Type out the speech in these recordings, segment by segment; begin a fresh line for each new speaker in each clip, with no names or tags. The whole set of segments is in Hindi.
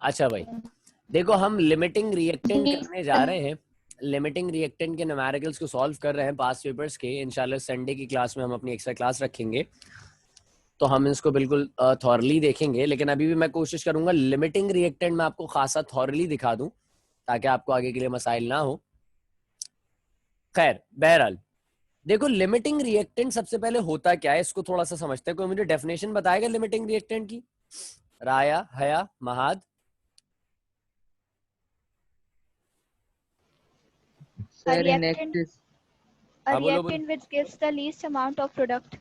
अच्छा भाई, देखो हम लिमिटिंग रिएक्टेंट
जी
करने जा रहे हैं। लिमिटिंग रिएक्टेंट के न्यूमेरिकल्स को सॉल्व कर रहे हैं पास्ट पेपर्स के। इंशाल्लाह संडे की क्लास में हम अपनी एक्स्ट्रा क्लास रखेंगे, तो हम इसको बिल्कुल थॉरली देखेंगे। लेकिन अभी भी मैं कोशिश करूंगा लिमिटिंग रिएक्टेंट में आपको खासा थॉरली दिखा दूं, ताकि आपको आगे के लिए मसाइल ना हो। खैर, बहरहाल देखो, लिमिटिंग रिएक्टेंट सबसे पहले होता क्या है इसको थोड़ा सा समझते हैं। कोई मुझे डेफिनेशन बताएगा लिमिटिंग रिएक्टेंट की? राया, हया, महाद?
A
Sir, in
reactant,
excess.
a
हाँ बोलो बोलो।
reactant which gives the least amount of product.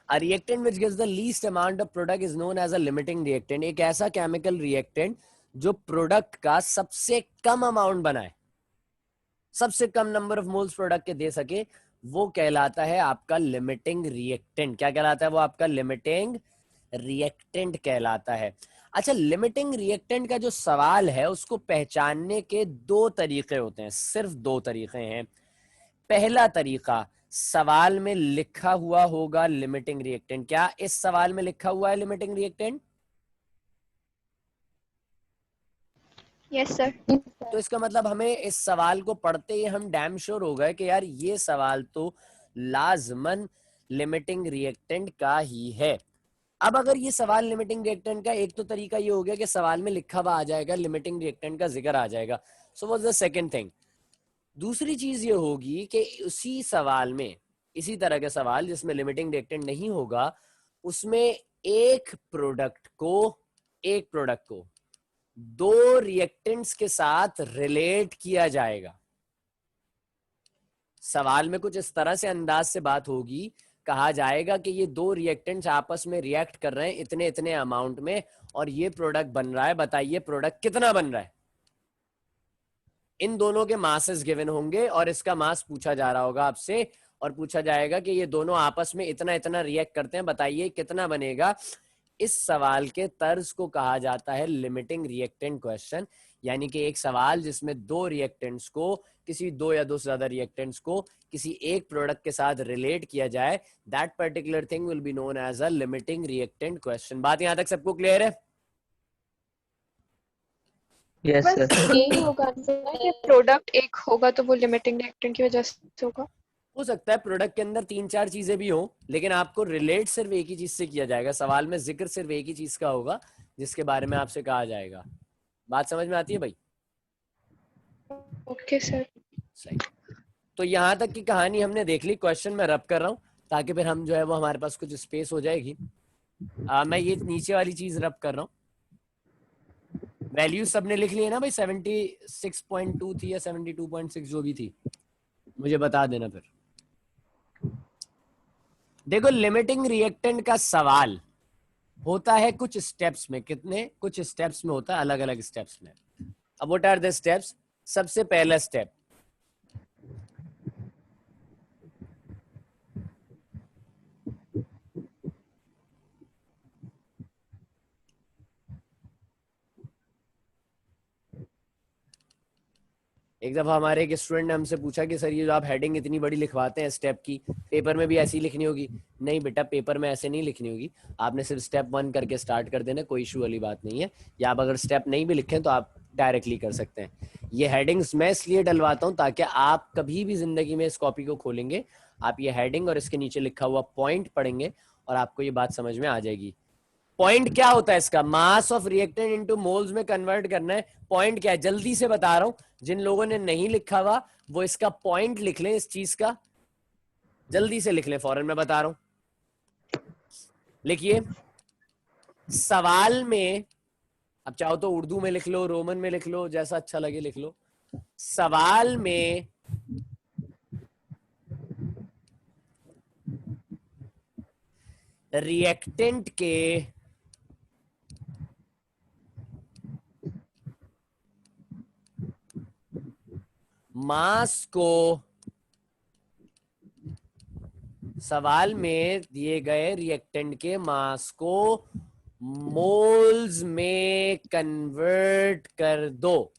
A reactant which gives the least amount of product is known as a limiting reactant. एक ऐसा केमिकल रिएक्टेंट जो प्रोडक्ट का सबसे कम अमाउंट बनाए, सबसे कम नंबर ऑफ मोल्स प्रोडक्ट के दे सके, वो कहलाता है आपका लिमिटिंग रिएक्टेंट। क्या कहलाता है वो? आपका लिमिटिंग रिएक्टेंट कहलाता है। अच्छा, लिमिटिंग रिएक्टेंट का जो सवाल है उसको पहचानने के दो तरीके होते हैं, सिर्फ दो तरीके हैं। पहला तरीका, सवाल में लिखा हुआ होगा लिमिटिंग रिएक्टेंट। क्या इस सवाल में लिखा हुआ है लिमिटिंग रिएक्टेंट?
Yes, sir.
तो इसका मतलब हमें इस सवाल को पढ़ते ही हम डैम श्योर हो गए कि यार ये सवाल तो लाजमन लिमिटिंग रिएक्टेंट का ही है। अब अगर ये सवाल लिमिटिंग रिएक्टेंट का, एक तो तरीका ये हो गया कि सवाल में लिखा हुआ आ जाएगा, लिमिटिंग रिएक्टेंट का जिक्र आ जाएगा। So what's the second thing? दूसरी चीज ये होगी कि उसी सवाल में, इसी तरह के सवाल जिसमें लिमिटिंग रिएक्टेंट नहीं होगा, उसमें एक प्रोडक्ट को दो रिएक्टेंट्स के साथ रिलेट किया जाएगा। सवाल में कुछ इस तरह से अंदाज से बात होगी, कहा जाएगा कि ये दो रिएक्टेंट्स आपस में रिएक्ट कर रहे हैं इतने इतने अमाउंट में, और ये प्रोडक्ट बन रहा है, बताइए प्रोडक्ट कितना बन रहा है। इन दोनों के मासेस गिवन होंगे और इसका मास पूछा जा रहा होगा आपसे, और पूछा जाएगा कि ये दोनों आपस में इतना इतना रिएक्ट करते हैं, बताइए कितना बनेगा। इस सवाल के तर्ज को कहा जाता है लिमिटिंग रिएक्टेंट क्वेश्चन। यानी कि एक सवाल जिसमें दो रिएक्टेंट्स को, किसी दो या दो से ज्यादा रिएक्टेंट्स को किसी एक प्रोडक्ट के साथ रिलेट किया जाए, that particular thing will be known as a limiting reactant question. बात यहां तक सबको क्लियर है?
Yes,
बस
sir.
यही होगा ना कि प्रोडक्ट एक होगा तो वो लिमिटिंग रिएक्टेंट की वजह से होगा।
हो सकता है प्रोडक्ट के अंदर तीन चार चीजें भी हो, लेकिन आपको रिलेट सिर्फ एक ही चीज से किया जाएगा। सवाल में जिक्र सिर्फ एक ही चीज का होगा जिसके बारे में आपसे कहा जाएगा। बात समझ में आती है भाई?
Okay sir.
सही। तो यहां तक की कहानी हमने देख ली। क्वेश्चन मैं रब कर रहा हूं ताकि फिर हम जो है वो हमारे पास कुछ स्पेस हो जाएगी। मैं ये नीचे वाली चीज रब कर रहा हूँ। वैल्यूज सबने लिख ली है ना भाई? 76.2 थी या 72.6 जो भी थी, मुझे बता देना फिर। देखो, लिमिटिंग रिएक्टेंट का सवाल होता है कुछ स्टेप्स में। कितने? कुछ स्टेप्स में होता है, अलग अलग स्टेप्स में। अब व्हाट आर द स्टेप्स? सबसे पहला स्टेप, एक दफा हमारे एक स्टूडेंट ने हमसे पूछा कि सर ये जो आप हेडिंग इतनी बड़ी लिखवाते हैं स्टेप की, पेपर में भी ऐसी लिखनी होगी? नहीं बेटा, पेपर में ऐसे नहीं लिखनी होगी। आपने सिर्फ स्टेप 1 करके स्टार्ट कर देना, कोई इशू वाली बात नहीं है। या आप अगर स्टेप नहीं भी लिखें तो आप डायरेक्टली कर सकते हैं। ये हेडिंग्स मैं इसलिए डलवाता हूँ ताकि आप कभी भी जिंदगी में इस कॉपी को खोलेंगे, आप ये हेडिंग और इसके नीचे लिखा हुआ पॉइंट पढ़ेंगे और आपको ये बात समझ में आ जाएगी। पॉइंट क्या होता है इसका? Mass of reactant into moles में कन्वर्ट करना है। पॉइंट क्या है? जल्दी से बता रहा हूं, जिन लोगों ने नहीं लिखा हुआ वो इसका पॉइंट लिख लें, इस चीज का जल्दी से लिख लें, फौरन मैं बता रहा हूं। लिखिए, सवाल में, अब चाहो तो उर्दू में लिख लो, रोमन में लिख लो, जैसा अच्छा लगे लिख लो। सवाल में रिएक्टेंट के मास को, सवाल में दिए गए रिएक्टेंट के मास को मोल्स में कन्वर्ट कर दो।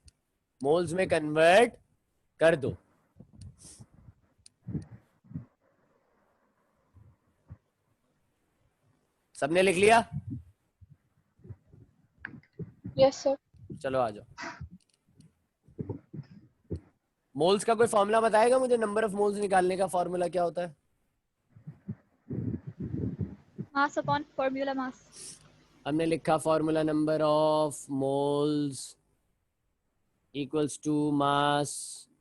मोल्स में कन्वर्ट कर दो। सबने लिख लिया?
Yes sir.
चलो आ जाओ। मोल्स का कोई फॉर्मूला बताएगा मुझे? नंबर ऑफ मोल्स निकालने का फॉर्मूला क्या होता है?
Mass upon formula mass.
हमने लिखा formula number of moles equals to mass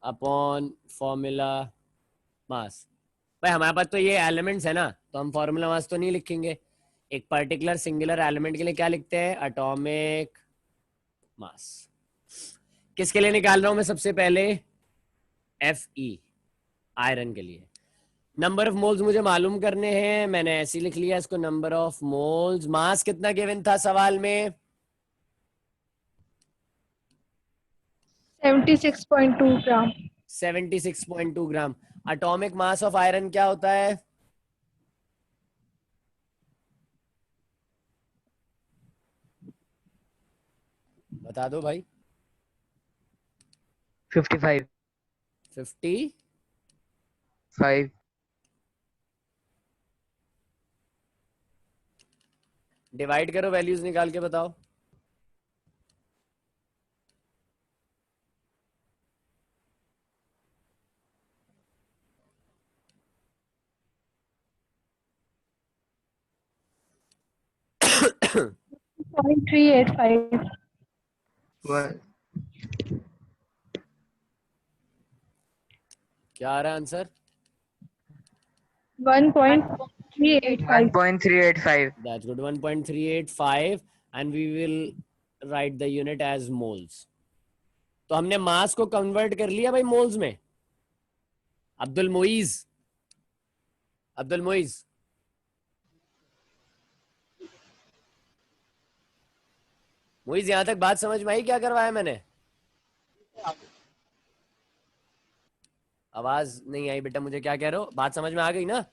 upon formula mass. भाई हमारे पास तो ये एलिमेंट्स है ना, तो हम फॉर्मूला मास तो नहीं लिखेंगे। एक पर्टिकुलर सिंगुलर एलिमेंट के लिए क्या लिखते हैं? Atomic mass. किसके लिए निकाल रहा हूं मैं सबसे पहले? Fe, आयरन के लिए। नंबर ऑफ मोल्स मुझे मालूम करने हैं, मैंने ऐसे लिख लिया इसको, नंबर ऑफ मोल्स। मास कितना गिवन था सवाल में?
76.2 ग्राम।
76.2 ग्राम। एटॉमिक मास ऑफ आयरन क्या होता है? बता दो भाई।
55
55 डिवाइड करो, वैल्यूज निकाल के बताओ।
पॉइंट 385।
क्या आ रहा है answer?
1.385।
1.385
That's good. 1.385 and we will write the unit as moles. तो हमने मास को कन्वर्ट कर लिया भाई मोल्स में। अब्दुल मोइज, अब्दुल मोइज, मोइज यहां तक बात समझ में आई? क्या करवाया मैंने? आवाज नहीं आई बेटा, मुझे क्या कह रहे हो? बात समझ में आ गई ना?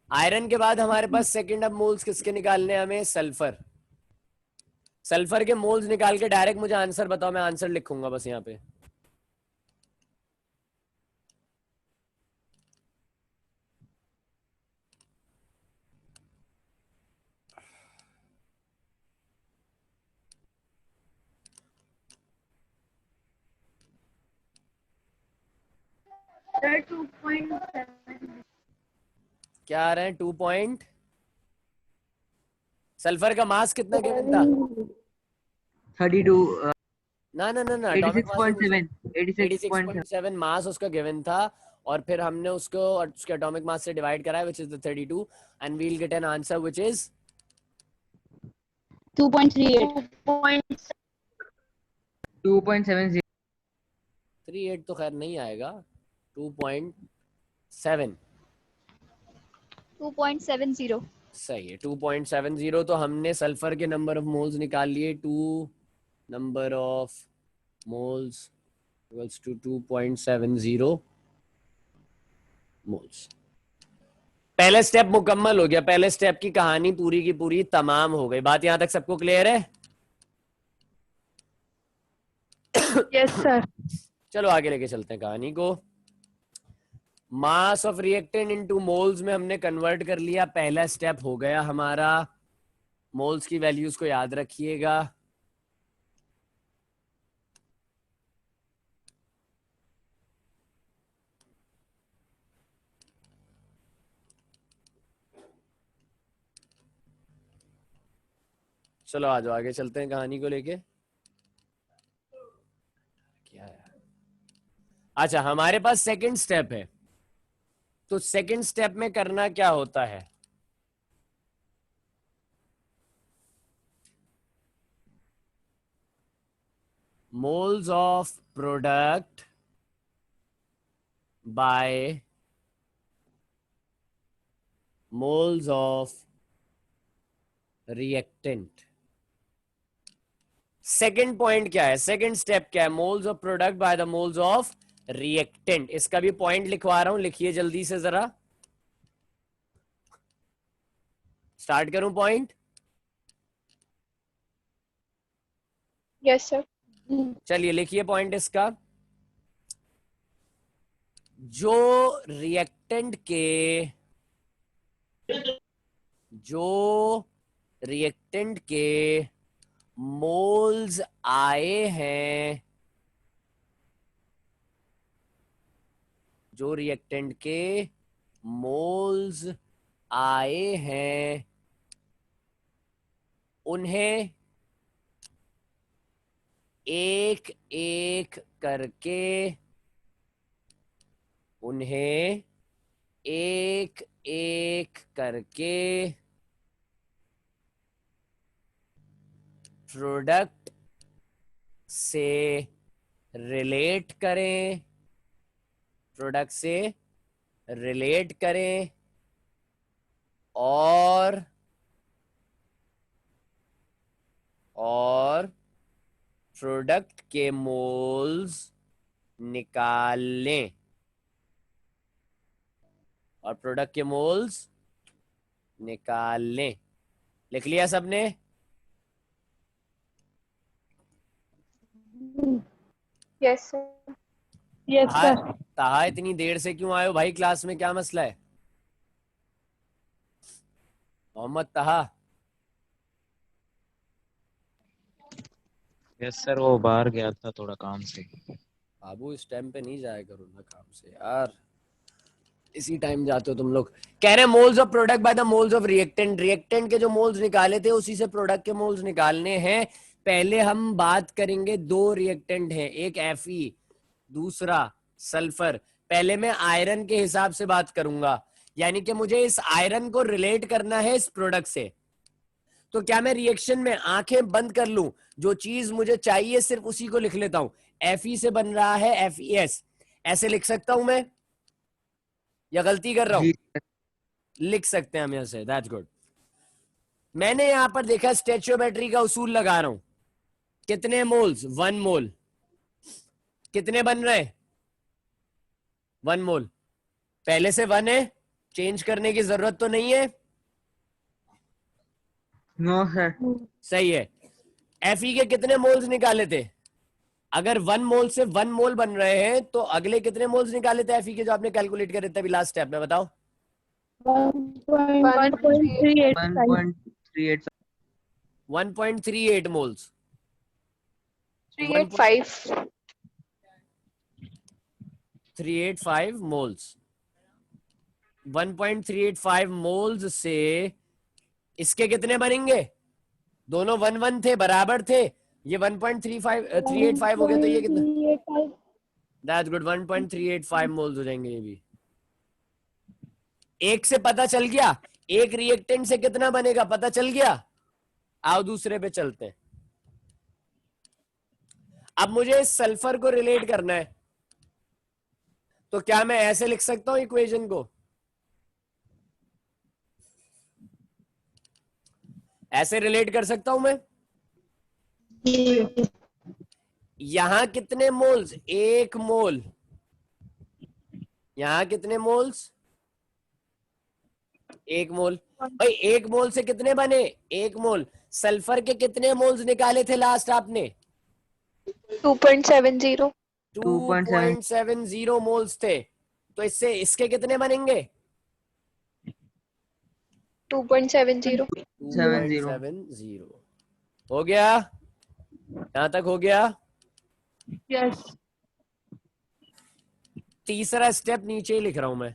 आयरन के बाद हमारे पास सेकंड अब मोल्स किसके निकालने हैं हमें? सल्फर। सल्फर के मोल्स निकाल के डायरेक्ट मुझे आंसर बताओ, मैं आंसर लिखूंगा बस यहाँ पे। क्या आ रहे हैं? 2 पॉइंट। सल्फर का मास कितना गिवन था?
32
ना ना ना ना, एटॉमिक मास नहीं पूछा।
86.7
86.7 मास उसका गिवन था, और फिर हमने उसको उसके एटॉमिक मास से डिवाइड करा है, which is the 32, and we'll get an answer which is
2.38.
2.70
38 तो खैर नहीं आएगा, 2.7
2.70.
सही है। 2.70 तो हमने सल्फर के नंबर ऑफ मोल्स निकाल लिए। 2 number of moles equals to 2.70 moles. पहले स्टेप मुकम्मल हो गया, पहले स्टेप की कहानी पूरी की पूरी तमाम हो गई। बात यहां तक सबको क्लियर है?
Yes sir.
चलो आगे लेके चलते हैं कहानी को। Mass of reactant into moles में हमने कन्वर्ट कर लिया, पहला स्टेप हो गया हमारा। मोल्स की वैल्यूज को याद रखिएगा। चलो आ जाओ, आगे चलते हैं कहानी को लेके। क्या है? अच्छा, हमारे पास सेकंड स्टेप है। तो सेकंड स्टेप में करना क्या होता है? Moles of product by moles of reactant. Second point क्या है? सेकंड स्टेप क्या है? Moles of product by the moles of reactant. इसका भी पॉइंट लिखवा रहा हूं, लिखिए जल्दी से जरा। स्टार्ट करूं पॉइंट?
Yes sir.
चलिए लिखिए पॉइंट इसका। जो रिएक्टेंट के जो रिएक्टेंट के मोल्स आए हैं, जो रिएक्टेंट के मोल्स आए हैं उन्हें एक एक करके, उन्हें एक एक करके प्रोडक्ट से रिलेट करें, प्रोडक्ट से रिलेट करें और प्रोडक्ट के मोल्स निकाल लें, और प्रोडक्ट के मोल्स निकाल लें। लिख लिया सबने?
Yes sir.
यस
ताहा,
सर।
ताहा इतनी देर से क्यों आए हो भाई क्लास में, क्या मसला है? मोहम्मद ताहा।
यस सर, वो बाहर गया था थोड़ा काम से।
बाबू इस टाइम पे नहीं जाया करो ना काम से यार, इसी टाइम जाते हो तुम लोग। कह रहे moles of product by the moles of reactant, reactant के जो मोल्स निकाले थे उसी से प्रोडक्ट के मोल्स निकालने हैं। पहले हम बात करेंगे, दो रिएक्टेंट हैं, एक Fe दूसरा सल्फर। पहले मैं आयरन के हिसाब से बात करूंगा, यानी कि मुझे इस आयरन को रिलेट करना है इस प्रोडक्ट से। तो क्या मैं रिएक्शन में आंखें बंद कर लूं, जो चीज मुझे चाहिए सिर्फ उसी को लिख लेता हूं? Fe से बन रहा है FeS, ऐसे लिख सकता हूं मैं या गलती कर रहा हूं?
जी
लिख सकते हैं हम ऐसे, दैट्स गुड। मैंने यहां पर देखा स्टेचोमेट्री का उसूल लगा रहा हूं। कितने मोल्स? 1 मोल। कितने बन रहे हैं? 1 मोल। पहले से 1 है, चेंज करने की जरूरत तो नहीं है।
No sir.
सही है। Fe के कितने मोल्स निकाले थे? अगर 1 मोल से 1 मोल बन रहे हैं तो अगले कितने मोल्स निकाले थे Fe के, जो आपने कैलकुलेट करे थे अभी लास्ट स्टेप में? बताओ।
1.38
1.38 मोल्स।
385।
385 मोल्स। 1.385 मोल्स से इसके कितने बनेंगे? दोनों 1 1 थे, बराबर थे। ये 1.385 हो गया, तो ये कितना? दैट्स गुड, 1.385 मोल्स हो जाएंगे ये भी। एक से पता चल गया, एक रिएक्टेंट से कितना बनेगा पता चल गया। आओ दूसरे पे चलते हैं। अब मुझे इस सल्फर को रिलेट करना है, तो क्या मैं ऐसे लिख सकता हूं इक्वेशन को? ऐसे रिलेट कर सकता हूं मैं? यहां कितने मोल्स? 1 मोल। यहां कितने मोल्स? 1 मोल। भाई 1 मोल से कितने बने? 1 मोल। सल्फर के कितने मोल्स निकाले थे लास्ट आपने?
2.70।
2.70 मोल्स थे। तो इससे इसके कितने बनेंगे?
2.70।
2.70 हो गया। यहां तक हो गया।
यस।
तीसरा स्टेप नीचे ही लिख रहा हूं मैं।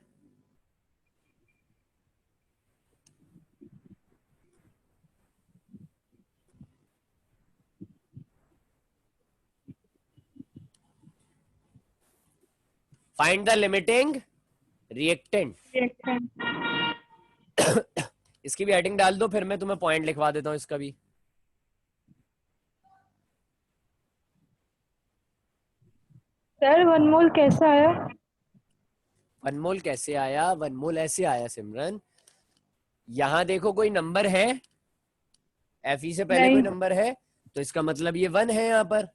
Find the limiting reactant. इसकी भी हेडिंग डाल दो, फिर मैं तुम्हें पॉइंट लिखवा देता हूं इसका भी।
सर 1 मोल कैसा आया?
1 मोल कैसे आया? 1 मोल ऐसे आया सिमरन, यहां देखो कोई नंबर है, Fe से पहले कोई नंबर है, तो इसका मतलब ये 1 है यहां पर।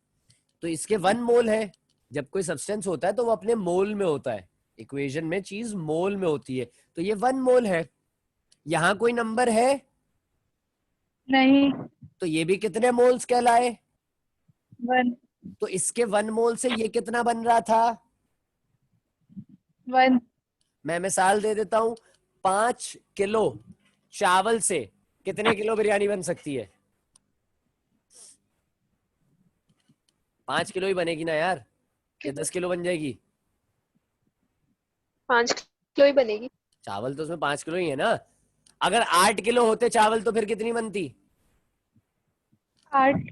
तो इसके 1 मोल है। जब कोई सब्सटेंस होता है तो वो अपने मोल में होता है, इक्वेशन में चीज मोल में होती है, तो ये 1 मोल है। यहां कोई नंबर है?
नहीं।
तो ये भी कितने मोल्स कहलाए?
1
तो इसके 1 मोल से ये कितना बन रहा था?
1।
मैं मिसाल दे देता हूं, 5 किलो चावल से कितने किलो बिरयानी बन सकती है? 5 किलो ही बनेगी ना यार, कि 10 किलो बन जाएगी?
5 किलो ही बनेगी।
चावल तो उसमें 5 किलो ही है ना। अगर 8 किलो होते चावल तो फिर कितनी बनती?
8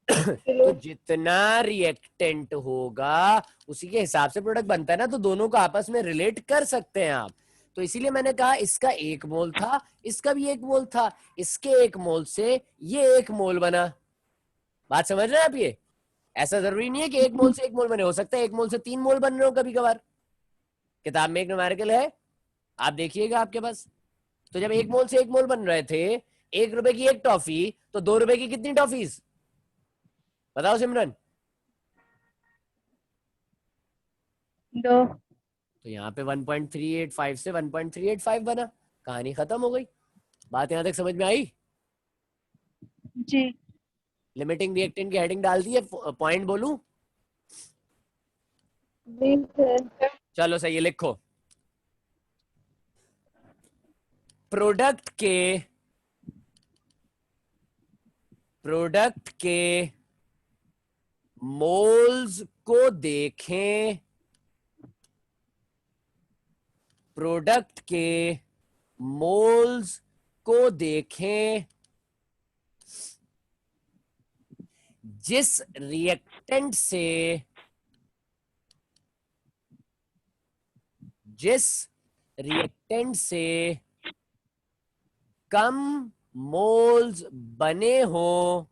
तो
किलो।
जितना रिएक्टेंट होगा उसी के हिसाब से प्रोडक्ट बनता है ना, तो दोनों को आपस में रिलेट कर सकते हैं आप। तो इसीलिए मैंने कहा इसका 1 मोल था, इसका भी 1 मोल था, इसके 1 मोल से ये 1 मोल बना। बात समझ रहे हैं आप? ये ऐसा जरूरी नहीं है कि 1 मोल से 1 मोल बने, हो सकता है 1 मोल से 3 मोल बन रहे हो कभी कभार। किताब में एक न्यूमेरिकल है, आप देखिएगा आपके पास। तो जब 1 मोल से 1 मोल बन रहे थे, 1 रुपए की 1 टॉफी, तो 2 रुपए की कितनी टॉफीज? बताओ सिमरन।
2।
तो यहाँ पे 1.385 से 1.385 बना, कहानी खत्म हो गई। बात यहाँ तक समझ में आई?
जी।
लिमिटिंग रिएक्टेंट की हेडिंग डाल दी है, पॉइंट बोलूं?
जी सर।
चलो सही है, लिखो। प्रोडक्ट के मोल्स को देखें, प्रोडक्ट के मोल्स को देखें जिस रिएक्टेंट से कम मोल्स बने हो,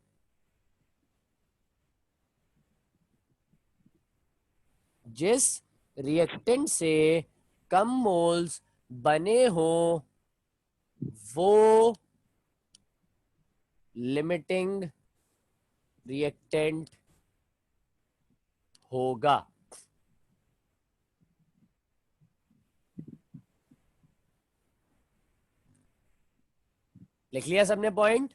जिस रिएक्टेंट से कम मोल्स बने हो वो लिमिटिंग रिएक्टेंट होगा। लिख लिया सबने पॉइंट?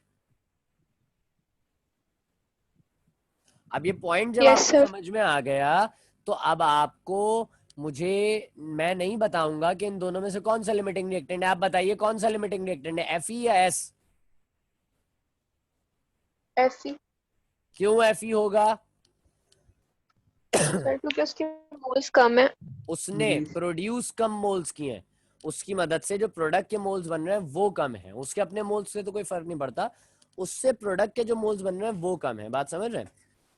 अब ये पॉइंट जब
यस
आपको
सर।
समझ में आ गया, तो अब आपको, मुझे, मैं नहीं बताऊंगा कि इन दोनों में से कौन सा लिमिटिंग रिएक्टेंट है। आप बताइए कौन सा लिमिटिंग रिएक्टेंट है, Fe या S?
Fe
क्यों Fe होगा?
सर, क्योंकि उसके मोल्स कम है।
उसने प्रोड्यूस कम मोल्स किए हैं, उसकी मदद से जो प्रोडक्ट के मोल्स बन रहे हैं वो कम है। उसके अपने मोल्स से तो कोई फर्क नहीं पड़ता, उससे प्रोडक्ट के जो मोल्स बन रहे हैं वो कम है। बात समझ रहे हैं?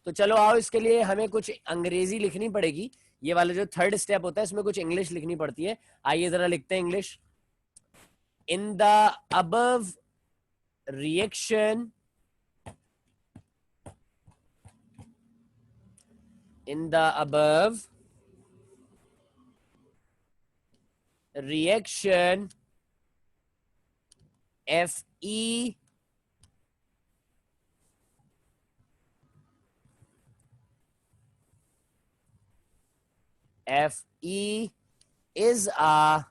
तो चलो आओ, इसके लिए हमें कुछ अंग्रेजी लिखनी पड़ेगी। ये वाला जो थर्ड स्टेप होता है इसमें कुछ इंग्लिश लिखनी पड़ती है। आइए जरा लिखते हैं English. In the above reaction, in the above reaction, Fe is a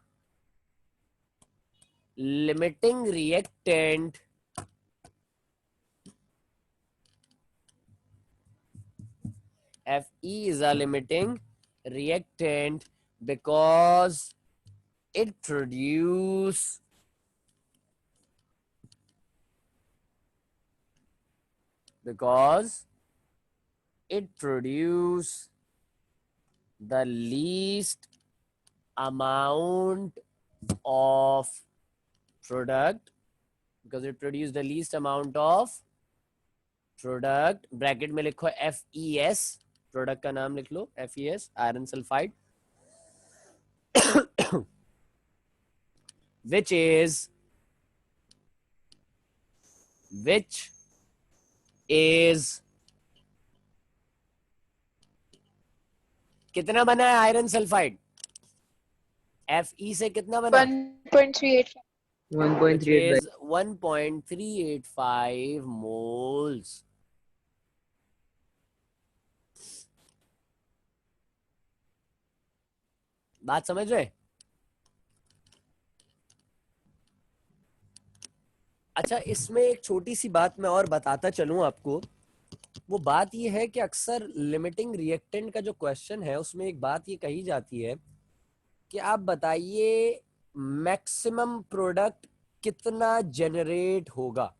limiting reactant Fe is a limiting reactant because it produce the least amount of product, bracket में लिखो FeS, प्रोडक्ट का नाम लिख लो FeS, iron sulphide, which is कितना बना है आयरन सल्फाइड? Fe से कितना बना?
1.385।
1.385
1.385
is 1.385 moles. बात समझ रहे? अच्छा, इसमें एक छोटी सी बात मैं और बताता चलूं आपको। वो बात ये है कि अक्सर लिमिटिंग रिएक्टेंट का जो क्वेश्चन है उसमें एक बात ये कही जाती है कि आप बताइए मैक्सिमम प्रोडक्ट कितना जनरेट होगा।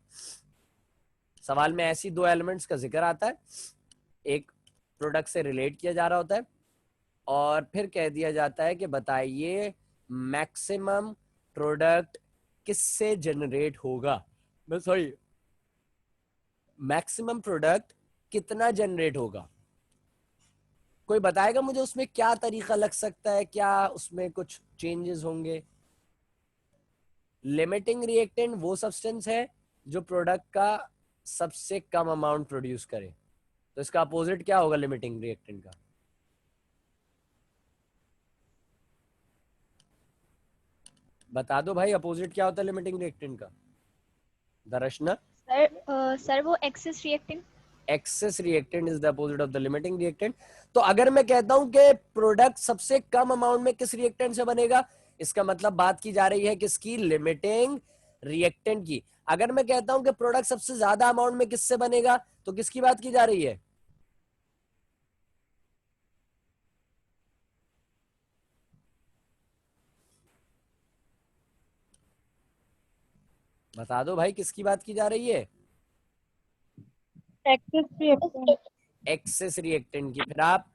सवाल में ऐसी दो एलिमेंट्स का जिक्र आता है, एक प्रोडक्ट से रिलेट किया जा रहा होता है और फिर कह दिया जाता है कि बताइए मैक्सिमम प्रोडक्ट किससे जनरेट होगा। सॉरी, मैक्सिमम प्रोडक्ट कितना जनरेट होगा। कोई बताएगा मुझे उसमें क्या तरीका लग सकता है, क्या उसमें कुछ चेंजेस होंगे। लिमिटिंग रिएक्टेंट वो सब्सटेंस है जो प्रोडक्ट का सबसे कम अमाउंट प्रोड्यूस करे, तो इसका अपोजिट क्या होगा लिमिटिंग रिएक्टेंट का। बता दो भाई, अपोजिट क्या होता है लिमिटिंग रिएक्टेंट का। दर्शना।
सर वो excess reactant.
Excess reactant is the opposite of the limiting reactant. तो अगर मैं कहता हूं कि प्रोडक्ट सबसे कम अमाउंट में किस रिएक्टेंट से बनेगा, इसका मतलब बात की जा रही है किसकी, लिमिटिंग रिएक्टेंट की। अगर मैं कहता हूं कि प्रोडक्ट सबसे ज्यादा अमाउंट में किससे बनेगा, तो किसकी बात की जा रही है। बता दो भाई, किसकी बात की जा रही है।
Access reactant.
एक्सेस रिएक्टेंट की। फिर आप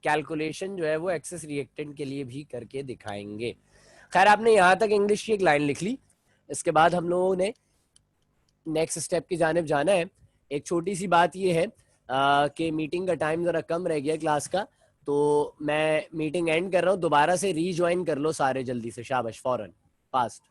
कैलकुलेशन जो है वो एक्सेस रिएक्टेंट के लिए भी करके दिखाएंगे। खैर, आपने यहां तक इंग्लिश की एक लाइन लिख ली। इसके बाद हम लोगों ने नेक्स्ट स्टेप की जानिब जाना है। एक छोटी सी बात ये है कि मीटिंग का टाइम जरा कम रह गया क्लास का, तो मैं मीटिंग एंड कर रहा हूँ। दोबारा से रीज्वाइन कर लो सारे जल्दी से, शाबाश, फौरन, फास्ट।